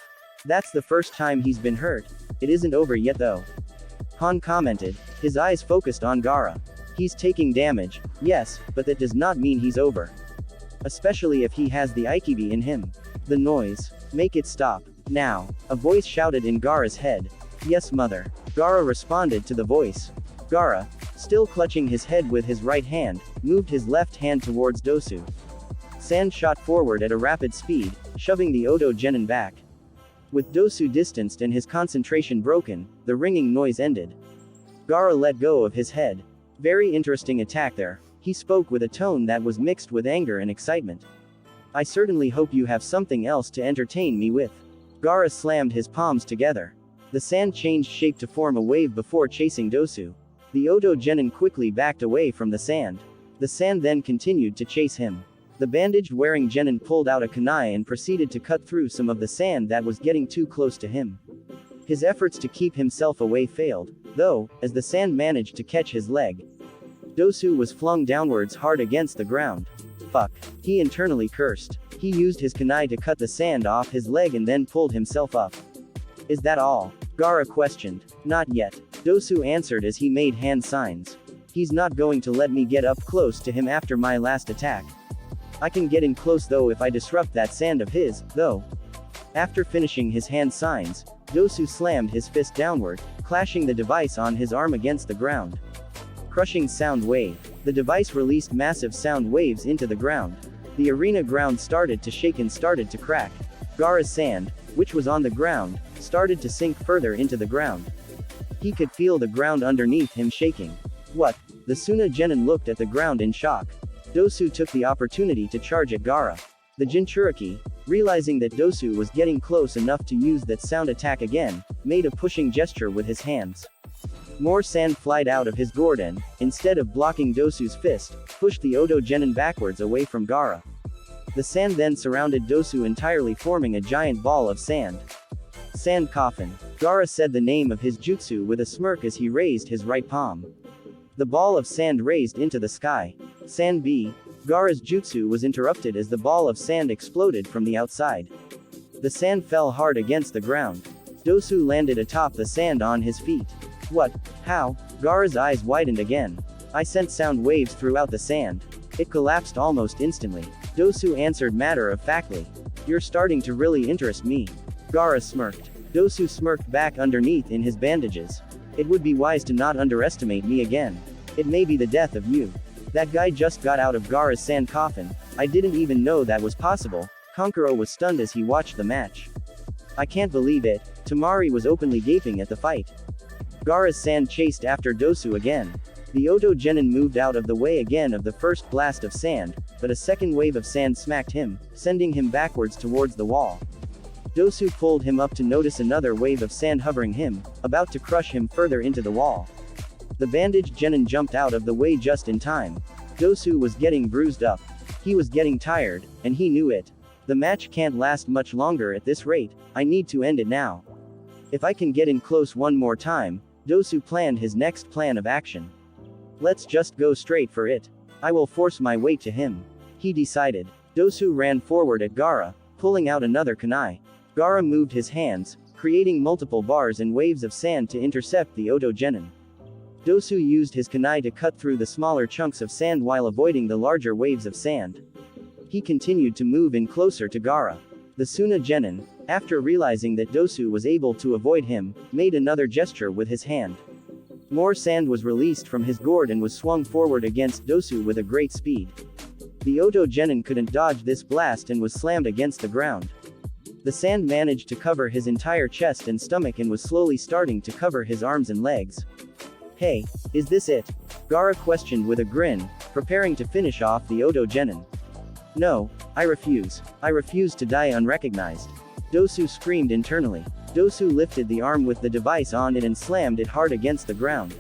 That's the first time he's been hurt. It isn't over yet though. Han commented, his eyes focused on Gaara. He's taking damage, yes, but that does not mean he's over. Especially if he has the Aikibi in him. The noise. Make it stop. Now. A voice shouted in Gaara's head. Yes, mother. Gaara responded to the voice. Gaara, still clutching his head with his right hand, moved his left hand towards Dosu. Sand shot forward at a rapid speed, shoving the Odo Genin back. With Dosu distanced and his concentration broken, the ringing noise ended. Gaara let go of his head. Very interesting attack there. He spoke with a tone that was mixed with anger and excitement. I certainly hope you have something else to entertain me with. Gaara slammed his palms together. The sand changed shape to form a wave before chasing Dosu. The Odo Genin quickly backed away from the sand. The sand then continued to chase him. The bandaged-wearing Genin pulled out a kunai and proceeded to cut through some of the sand that was getting too close to him. His efforts to keep himself away failed, though, as the sand managed to catch his leg. Dosu was flung downwards hard against the ground. Fuck. He internally cursed. He used his kunai to cut the sand off his leg and then pulled himself up. Is that all? Gaara questioned. Not yet. Dosu answered as he made hand signs. He's not going to let me get up close to him after my last attack. I can get in close though if I disrupt that sand of his, though. After finishing his hand signs, Dosu slammed his fist downward, clashing the device on his arm against the ground. Crushing sound wave. The device released massive sound waves into the ground. The arena ground started to shake and started to crack. Gaara's sand, which was on the ground, started to sink further into the ground. He could feel the ground underneath him shaking. What? The Tsunajonin looked at the ground in shock. Dosu took the opportunity to charge at Gaara. The Jinchuriki, realizing that Dosu was getting close enough to use that sound attack again, made a pushing gesture with his hands. More sand flied out of his gourd and, instead of blocking Dosu's fist, pushed the Odo Genin backwards away from Gaara. The sand then surrounded Dosu entirely, forming a giant ball of sand. Sand coffin. Gaara said the name of his jutsu with a smirk as he raised his right palm. The ball of sand raised into the sky. Sand B. Gaara's jutsu was interrupted as the ball of sand exploded from the outside. The sand fell hard against the ground. Dosu landed atop the sand on his feet. What? How? Gaara's eyes widened again. I sent sound waves throughout the sand. It collapsed almost instantly. Dosu answered matter-of-factly. You're starting to really interest me. Gaara smirked. Dosu smirked back underneath in his bandages. It would be wise to not underestimate me again. It may be the death of you. That guy just got out of Gaara's sand coffin. I didn't even know that was possible. Kankuro was stunned as he watched the match. I can't believe it. Temari was openly gaping at the fight. Gaara's sand chased after Dosu again. The Odo Genin moved out of the way again of the first blast of sand, but a second wave of sand smacked him, sending him backwards towards the wall. Dosu pulled him up to notice another wave of sand hovering him, about to crush him further into the wall. The bandaged Genin jumped out of the way just in time. Dosu was getting bruised up. He was getting tired, and he knew it. The match can't last much longer at this rate. I need to end it now. If I can get in close one more time, Dosu planned his next plan of action. Let's just go straight for it. I will force my way to him. He decided. Dosu ran forward at Gaara, pulling out another kunai. Gaara moved his hands, creating multiple bars and waves of sand to intercept the Odo Genin. Dosu used his kunai to cut through the smaller chunks of sand while avoiding the larger waves of sand. He continued to move in closer to Gaara. The Tsunajonin, after realizing that Dosu was able to avoid him, made another gesture with his hand. More sand was released from his gourd and was swung forward against Dosu with a great speed. The Odo Genin couldn't dodge this blast and was slammed against the ground. The sand managed to cover his entire chest and stomach and was slowly starting to cover his arms and legs. Hey, is this it? Gaara questioned with a grin, preparing to finish off the Odo Genin. No, I refuse. I refuse to die unrecognized. Dosu screamed internally. Dosu lifted the arm with the device on it and slammed it hard against the ground.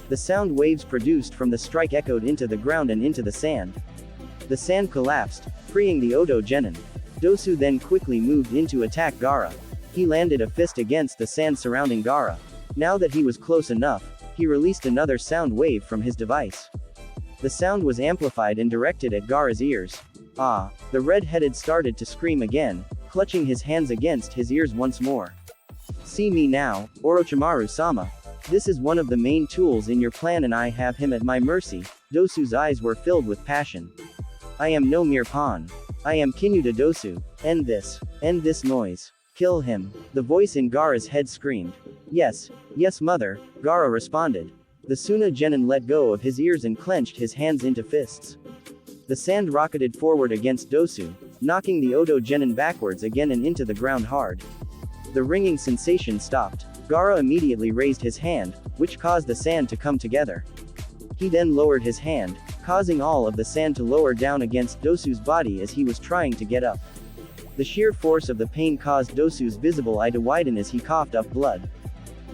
The sound waves produced from the strike echoed into the ground and into the sand. The sand collapsed, freeing the Odo Genin. Dosu then quickly moved in to attack Gaara. He landed a fist against the sand surrounding Gaara. Now that he was close enough, he released another sound wave from his device. The sound was amplified and directed at Gaara's ears. Ah! The red-headed started to scream again, clutching his hands against his ears once more. See me now, Orochimaru-sama. This is one of the main tools in your plan and I have him at my mercy. Dosu's eyes were filled with passion. I am no mere pawn. I am Kinuta Dosu. End this. End this noise. Kill him. The voice in Gaara's head screamed. Yes, yes mother, Gaara responded. The Suna Genin let go of his ears and clenched his hands into fists. The sand rocketed forward against Dosu, knocking the Odo Genin backwards again and into the ground hard. The ringing sensation stopped. Gaara immediately raised his hand, which caused the sand to come together. He then lowered his hand, causing all of the sand to lower down against Dosu's body as he was trying to get up. The sheer force of the pain caused Dosu's visible eye to widen as he coughed up blood.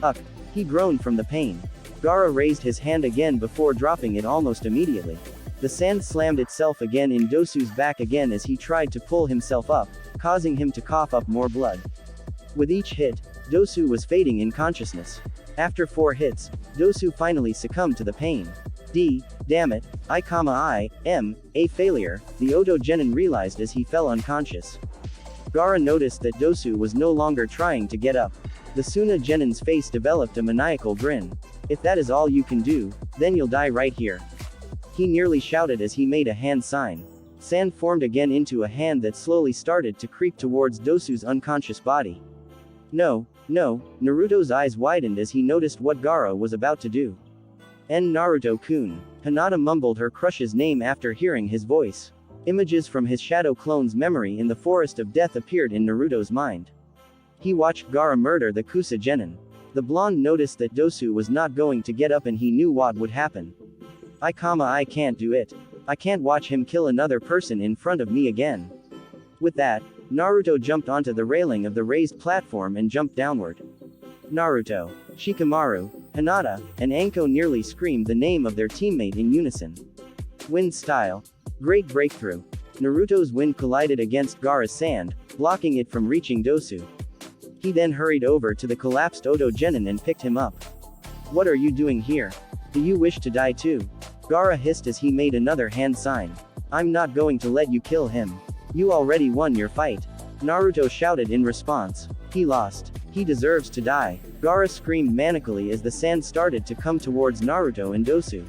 Ugh! He groaned from the pain. Gaara raised his hand again before dropping it almost immediately. The sand slammed itself again in Dosu's back again as he tried to pull himself up, causing him to cough up more blood. With each hit, Dosu was fading in consciousness. After 4 hits, Dosu finally succumbed to the pain. Damn it, I am a failure, the Odo Genin realized as he fell unconscious. Gaara noticed that Dosu was no longer trying to get up. The Suna Genin's face developed a maniacal grin. If that is all you can do, then you'll die right here. He nearly shouted as he made a hand sign. Sand formed again into a hand that slowly started to creep towards Dosu's unconscious body. No, Naruto's eyes widened as he noticed what Gaara was about to do. Naruto-kun. Hinata mumbled her crush's name after hearing his voice. Images from his shadow clone's memory in the Forest of Death appeared in Naruto's mind. He watched Gaara murder the Kusa Genin. The blonde noticed that Dosu was not going to get up and he knew what would happen. I can't do it. I can't watch him kill another person in front of me again. With that, Naruto jumped onto the railing of the raised platform and jumped downward. Naruto, Shikamaru, Hinata, and Anko nearly screamed the name of their teammate in unison. Wind style. Great breakthrough. Naruto's wind collided against Gaara's sand, blocking it from reaching Dosu. He then hurried over to the collapsed Odo Genin and picked him up. What are you doing here? Do you wish to die too? Gaara hissed as he made another hand sign. I'm not going to let you kill him. You already won your fight. Naruto shouted in response. He lost. He deserves to die. Gaara screamed manically as the sand started to come towards Naruto and Dosu.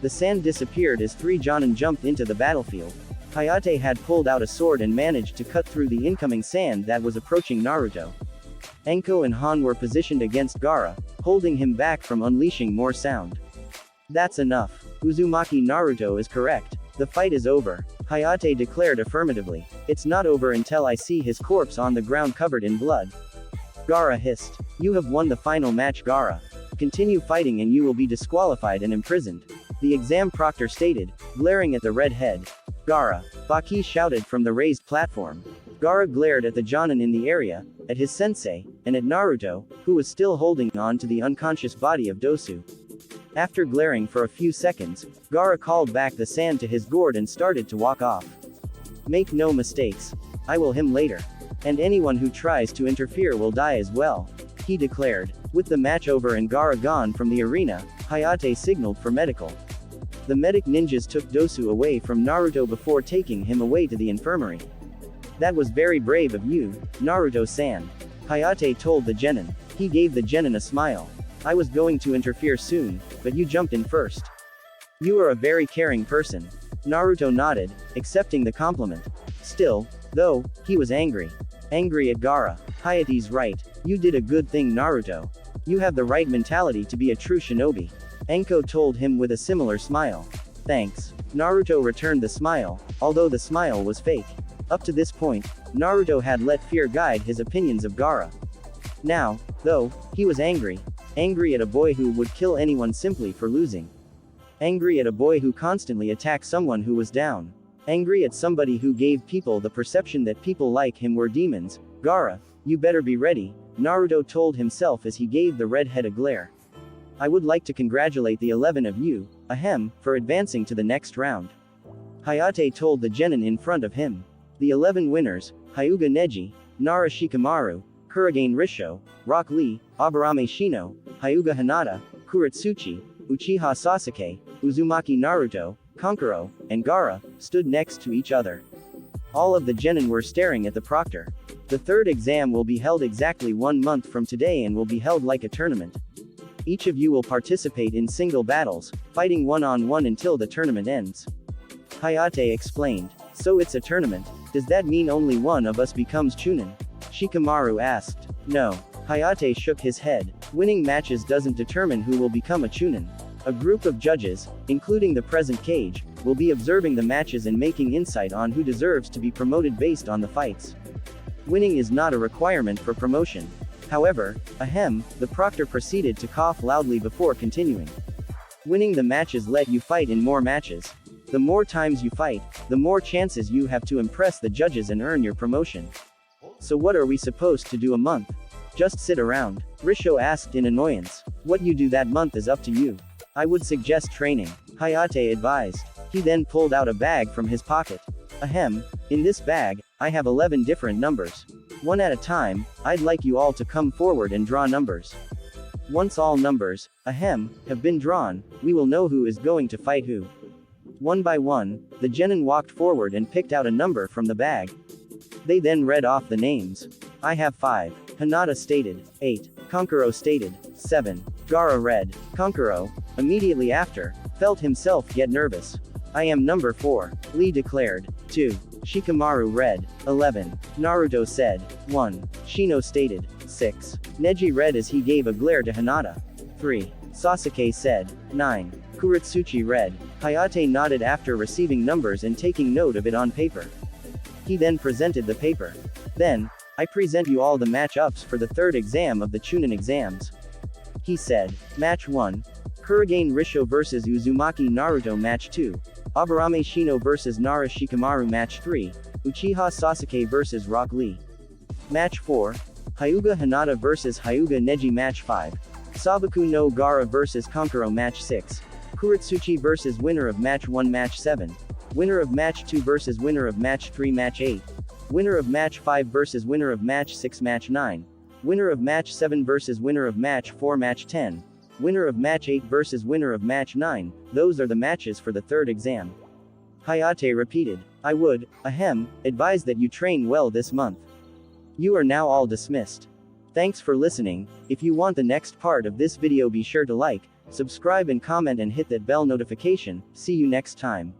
The sand disappeared as 3 Jonin jumped into the battlefield. Hayate had pulled out a sword and managed to cut through the incoming sand that was approaching Naruto. Anko and Han were positioned against Gaara, holding him back from unleashing more sound. That's enough. Uzumaki Naruto is correct. The fight is over. Hayate declared affirmatively. It's not over until I see his corpse on the ground covered in blood. Gaara hissed. You have won the final match, Gaara. Continue fighting and you will be disqualified and imprisoned. The exam proctor stated, glaring at the red head. Gaara. Baki shouted from the raised platform. Gaara glared at the Jonin in the area, at his sensei, and at Naruto, who was still holding on to the unconscious body of Dosu. After glaring for a few seconds, Gaara called back the sand to his gourd and started to walk off. Make no mistakes. I will him later. And anyone who tries to interfere will die as well, he declared. With the match over and Gaara gone from the arena, Hayate signaled for medical. The medic ninjas took Dosu away from Naruto before taking him away to the infirmary. That was very brave of you, Naruto-san. Hayate told the Genin. He gave the Genin a smile. I was going to interfere soon, but you jumped in first. You are a very caring person. Naruto nodded, accepting the compliment. Still, though, he was angry. Angry at Gaara. Hayate's right. You did a good thing, Naruto. You have the right mentality to be a true shinobi. Anko told him with a similar smile. Thanks. Naruto returned the smile, although the smile was fake. Up to this point, Naruto had let fear guide his opinions of Gaara. Now, though, he was angry. Angry at a boy who would kill anyone simply for losing. Angry at a boy who constantly attacked someone who was down. Angry at somebody who gave people the perception that people like him were demons, Gaara, you better be ready, Naruto told himself as he gave the redhead a glare. I would like to congratulate the 11 of you, ahem, for advancing to the next round. Hayate told the genin in front of him. The 11 winners, Hyuga Neji, Nara Shikamaru, Kurogane Risho, Rock Lee, Aburame Shino, Hyuga Hinata, Kuretsuchi, Uchiha Sasuke, Uzumaki Naruto, Kankuro, and Gaara, stood next to each other. All of the genin were staring at the proctor. The third exam will be held exactly 1 month from today and will be held like a tournament. Each of you will participate in single battles, fighting one-on-one until the tournament ends. Hayate explained. So it's a tournament, does that mean only one of us becomes Chunin? Shikamaru asked. No. Hayate shook his head. Winning matches doesn't determine who will become a Chunin. A group of judges, including the present Cage, will be observing the matches and making insight on who deserves to be promoted based on the fights. Winning is not a requirement for promotion. However, ahem, the proctor proceeded to cough loudly before continuing. Winning the matches let you fight in more matches. The more times you fight, the more chances you have to impress the judges and earn your promotion. So what are we supposed to do a month? Just sit around? Risho asked in annoyance. What you do that month is up to you. I would suggest training, Hayate advised. He then pulled out a bag from his pocket. Ahem, in this bag, I have 11 different numbers. One at a time, I'd like you all to come forward and draw numbers. Once all numbers, ahem, have been drawn, we will know who is going to fight who. One by one, the genin walked forward and picked out a number from the bag. They then read off the names. I have 5. Hinata stated. 8. Kankuro stated. 7. Gaara read. Kankuro, immediately after, felt himself get nervous. I am number 4. Lee declared. 2. Shikamaru read. 11. Naruto said. 1. Shino stated. 6. Neji read as he gave a glare to Hinata. 3. Sasuke said. 9. Kuretsuchi read. Hayate nodded after receiving numbers and taking note of it on paper. He then presented the paper. Then, I present you all the match-ups for the third exam of the Chunin exams. He said. Match 1. Kurogane Risho vs Uzumaki Naruto. Match 2. Aburame Shino vs Nara Shikamaru. Match 3. Uchiha Sasuke vs Rock Lee. Match 4. Hyuga Hinata vs Hyuga Neji. Match 5. Sabaku no Gaara vs Kankuro. Match 6. Kuretsuchi vs winner of Match 1. Match 7. Winner of Match 2 vs winner of Match 3. Match 8. Winner of Match 5 vs winner of Match 6. Match 9. Winner of Match 7 vs winner of Match 4. Match 10. Winner of Match 8 vs winner of Match 9, those are the matches for the third exam. Hayate repeated. I would, ahem, advise that you train well this month. You are now all dismissed. Thanks for listening. If you want the next part of this video, be sure to like, subscribe and comment and hit that bell notification. See you next time.